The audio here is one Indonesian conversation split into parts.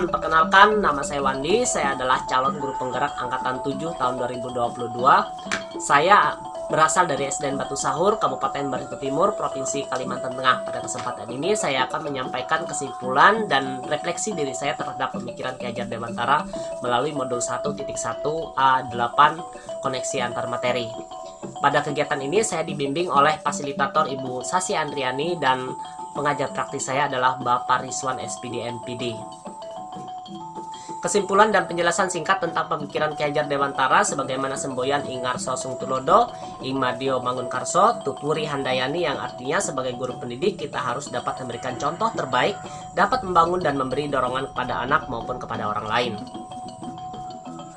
teman-teman, perkenalkan nama saya Wandi. Saya adalah calon guru penggerak angkatan 7 tahun 2022. Saya berasal dari SDN Batu Sahur, Kabupaten Barito Timur, Provinsi Kalimantan Tengah. Pada kesempatan ini saya akan menyampaikan kesimpulan dan refleksi diri saya terhadap pemikiran Ki Hajar Dewantara melalui modul 1.1 A8 koneksi antar materi. Pada kegiatan ini saya dibimbing oleh fasilitator Ibu Sasi Andriani dan pengajar praktis saya adalah Bapak Rizwan SPD MPD. Kesimpulan dan penjelasan singkat tentang pemikiran Ki Hajar Dewantara sebagaimana semboyan Ingarso Sungtulodo, Ingmadio Mangunkarso, Tuturi Handayani, yang artinya sebagai guru pendidik kita harus dapat memberikan contoh terbaik, dapat membangun dan memberi dorongan kepada anak maupun kepada orang lain.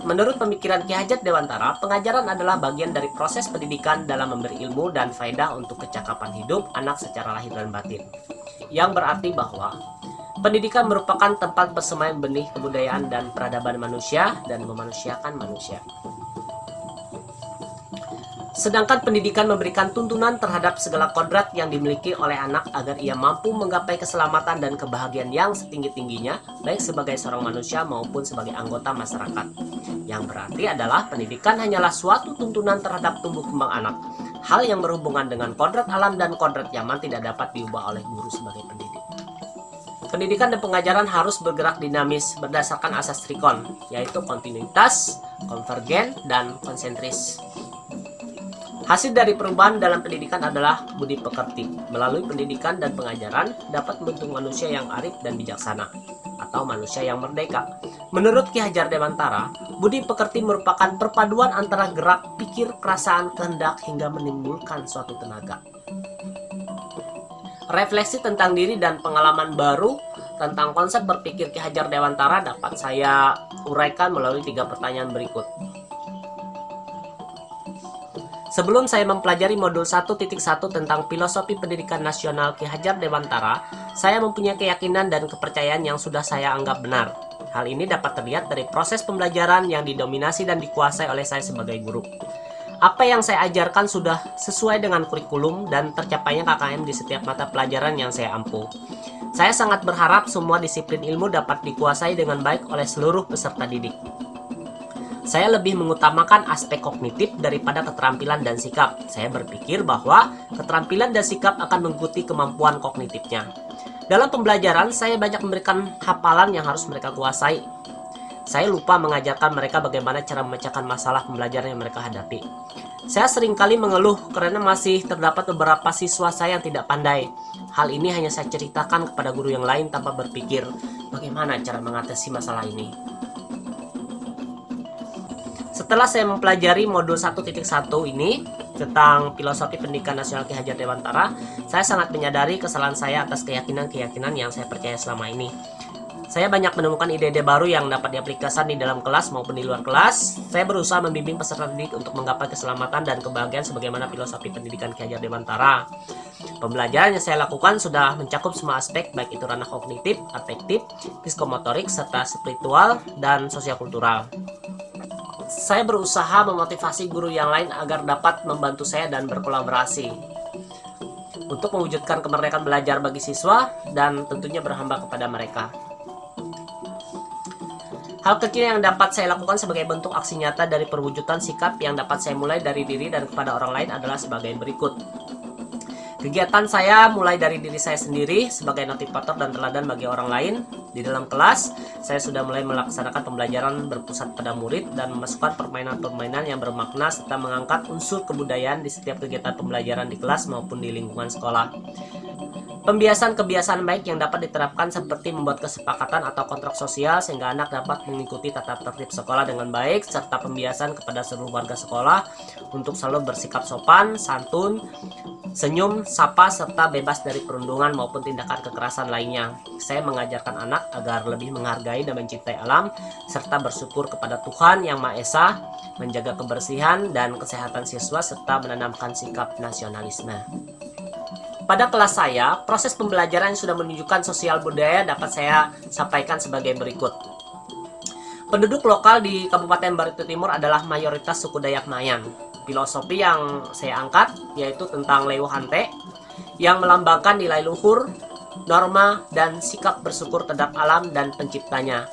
Menurut pemikiran Ki Hajar Dewantara, pengajaran adalah bagian dari proses pendidikan dalam memberi ilmu dan faedah untuk kecakapan hidup anak secara lahir dan batin. Yang berarti bahwa pendidikan merupakan tempat bersemayam benih kebudayaan dan peradaban manusia dan memanusiakan manusia. Sedangkan pendidikan memberikan tuntunan terhadap segala kodrat yang dimiliki oleh anak agar ia mampu menggapai keselamatan dan kebahagiaan yang setinggi-tingginya, baik sebagai seorang manusia maupun sebagai anggota masyarakat. Yang berarti adalah pendidikan hanyalah suatu tuntunan terhadap tumbuh kembang anak. Hal yang berhubungan dengan kodrat alam dan kodrat zaman tidak dapat diubah oleh guru sebagai pendidik. Pendidikan dan pengajaran harus bergerak dinamis berdasarkan asas trikon, yaitu kontinuitas, konvergen, dan konsentris. Hasil dari perubahan dalam pendidikan adalah budi pekerti. Melalui pendidikan dan pengajaran dapat membentuk manusia yang arif dan bijaksana, atau manusia yang merdeka. Menurut Ki Hajar Dewantara, budi pekerti merupakan perpaduan antara gerak, pikir, perasaan, kehendak hingga menimbulkan suatu tenaga. Refleksi tentang diri dan pengalaman baru tentang konsep berpikir Ki Hajar Dewantara dapat saya uraikan melalui 3 pertanyaan berikut. Sebelum saya mempelajari modul 1.1 tentang filosofi pendidikan nasional Ki Hajar Dewantara, saya mempunyai keyakinan dan kepercayaan yang sudah saya anggap benar. Hal ini dapat terlihat dari proses pembelajaran yang didominasi dan dikuasai oleh saya sebagai guru. Apa yang saya ajarkan sudah sesuai dengan kurikulum dan tercapainya KKM di setiap mata pelajaran yang saya ampu. Saya sangat berharap semua disiplin ilmu dapat dikuasai dengan baik oleh seluruh peserta didik. Saya lebih mengutamakan aspek kognitif daripada keterampilan dan sikap. Saya berpikir bahwa keterampilan dan sikap akan mengikuti kemampuan kognitifnya. Dalam pembelajaran, saya banyak memberikan hafalan yang harus mereka kuasai. Saya lupa mengajarkan mereka bagaimana cara memecahkan masalah pembelajaran yang mereka hadapi. Saya seringkali mengeluh karena masih terdapat beberapa siswa saya yang tidak pandai. Hal ini hanya saya ceritakan kepada guru yang lain tanpa berpikir bagaimana cara mengatasi masalah ini. Setelah saya mempelajari modul 1.1 ini tentang filosofi pendidikan nasional Ki Hajar Dewantara, saya sangat menyadari kesalahan saya atas keyakinan-keyakinan yang saya percaya selama ini. Saya banyak menemukan ide-ide baru yang dapat diaplikasikan di dalam kelas maupun di luar kelas. Saya berusaha membimbing peserta didik untuk menggapai keselamatan dan kebahagiaan sebagaimana filosofi pendidikan Ki Hajar Dewantara. Pembelajaran yang saya lakukan sudah mencakup semua aspek, baik itu ranah kognitif, afektif, psikomotorik, serta spiritual dan sosial-kultural. Saya berusaha memotivasi guru yang lain agar dapat membantu saya dan berkolaborasi untuk mewujudkan kemerdekaan belajar bagi siswa dan tentunya berhamba kepada mereka. Hal kecil yang dapat saya lakukan sebagai bentuk aksi nyata dari perwujudan sikap yang dapat saya mulai dari diri dan kepada orang lain adalah sebagai berikut. Kegiatan saya mulai dari diri saya sendiri sebagai motivator dan teladan bagi orang lain. Di dalam kelas, saya sudah mulai melaksanakan pembelajaran berpusat pada murid dan memasukkan permainan-permainan yang bermakna serta mengangkat unsur kebudayaan di setiap kegiatan pembelajaran di kelas maupun di lingkungan sekolah. Pembiasaan-kebiasaan baik yang dapat diterapkan seperti membuat kesepakatan atau kontrak sosial sehingga anak dapat mengikuti tata tertib sekolah dengan baik, serta pembiasaan kepada seluruh warga sekolah untuk selalu bersikap sopan, santun, senyum, sapa, serta bebas dari perundungan maupun tindakan kekerasan lainnya. Saya mengajarkan anak agar lebih menghargai dan mencintai alam, serta bersyukur kepada Tuhan Yang Maha Esa, menjaga kebersihan dan kesehatan siswa, serta menanamkan sikap nasionalisme. Pada kelas saya, proses pembelajaran yang sudah menunjukkan sosial budaya dapat saya sampaikan sebagai berikut. Penduduk lokal di Kabupaten Barito Timur adalah mayoritas suku Dayak Mayan. Filosofi yang saya angkat yaitu tentang Leuhante yang melambangkan nilai luhur, norma, dan sikap bersyukur terhadap alam dan penciptanya.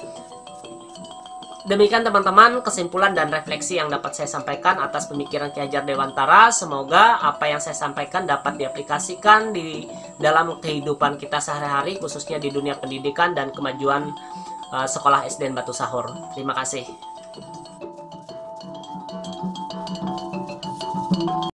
Demikian teman-teman kesimpulan dan refleksi yang dapat saya sampaikan atas pemikiran Ki Hajar Dewantara. Semoga apa yang saya sampaikan dapat diaplikasikan di dalam kehidupan kita sehari-hari, khususnya di dunia pendidikan dan kemajuan sekolah SDN Batu Sahur. Terima kasih.